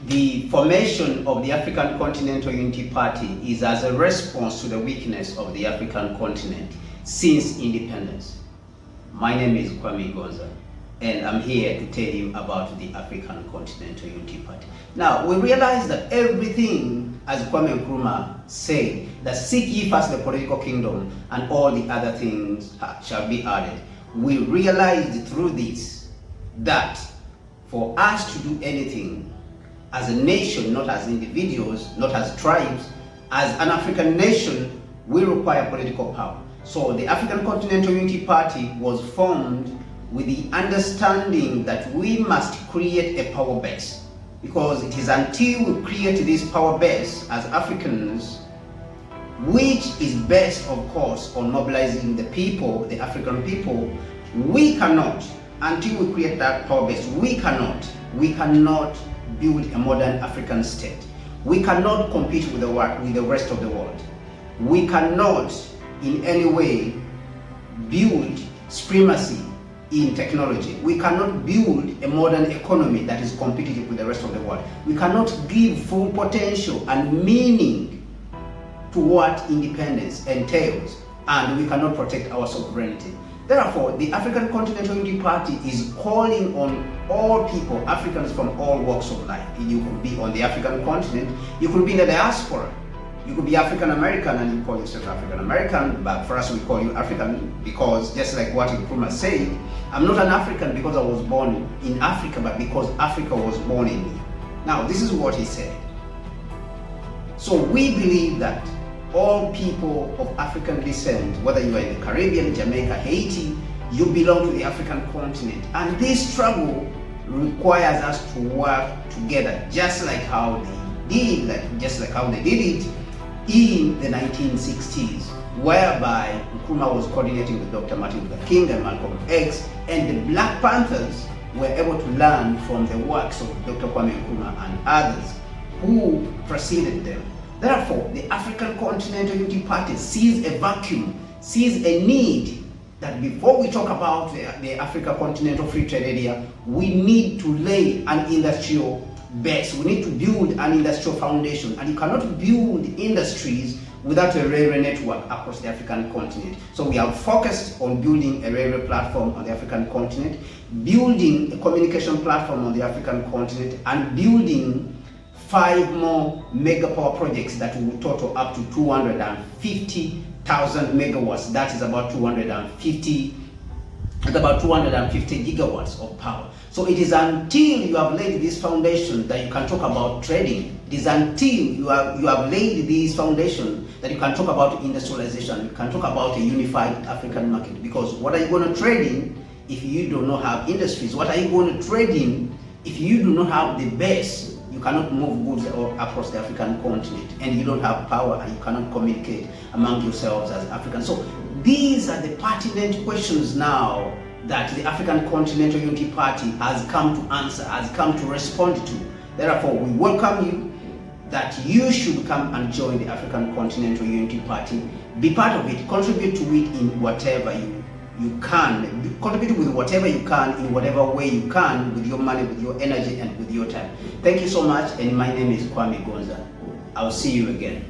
The formation of the African Continental Unity Party is as a response to the weakness of the African continent since independence. My name is Kwame Gonza, and I'm here to tell you about the African Continental Unity Party. Now, we realize that everything, as Kwame Nkrumah said, that seek ye first the political kingdom and all the other things shall be added. We realized through this that for us to do anything as a nation, not as individuals, not as tribes, as an African nation, we require political power. So the African Continental Unity Party was formed with the understanding that we must create a power base, because it is until we create this power base as Africans, which is based, of course, on mobilizing the people, the African people, we cannot, until we create that power base, we cannot build a modern African state. We cannot compete with the rest of the world. We cannot in any way build supremacy in technology. We cannot build a modern economy that is competitive with the rest of the world. We cannot give full potential and meaning to what independence entails, and we cannot protect our sovereignty. Therefore, the African Continental Unity Party is calling on all people, Africans from all walks of life. You could be on the African continent, you could be in the diaspora, you could be African American and you call yourself African American, but for us we call you African because, just like what Nkrumah said, I'm not an African because I was born in Africa, but because Africa was born in me. Now, this is what he said. So we believe that all people of African descent, whether you are in the Caribbean, Jamaica, Haiti, you belong to the African continent. And this struggle requires us to work together, just like how they did it in the 1960s, whereby Nkrumah was coordinating with Dr. Martin Luther King and Malcolm X, and the Black Panthers were able to learn from the works of Dr. Kwame Nkrumah and others who preceded them. Therefore, the African Continental Unity Party sees a vacuum, sees a need that before we talk about the Africa Continental Free Trade Area, we need to lay an industrial base. We need to build an industrial foundation, and you cannot build industries without a railway network across the African continent. So we are focused on building a railway platform on the African continent, building a communication platform on the African continent, and building 5 more mega power projects that will total up to 250,000 megawatts. That is about 250 gigawatts of power. So it is until you have laid this foundation that you can talk about trading. It is until you have laid this foundation that you can talk about industrialization. You can talk about a unified African market. Because what are you going to trade in if you do not have industries? What are you going to trade in if you do not have the base? You cannot move goods across the African continent, and you don't have power, and you cannot communicate among yourselves as Africans. So these are the pertinent questions now that the African Continental Unity Party has come to answer, has come to respond to. Therefore, we welcome you that you should come and join the African Continental Unity Party. Be part of it, contribute to it in whatever you can, contribute with whatever you can, in whatever way you can, with your money, with your energy, and with your time. Thank you so much, and my name is Kwame Gonza. I'll see you again.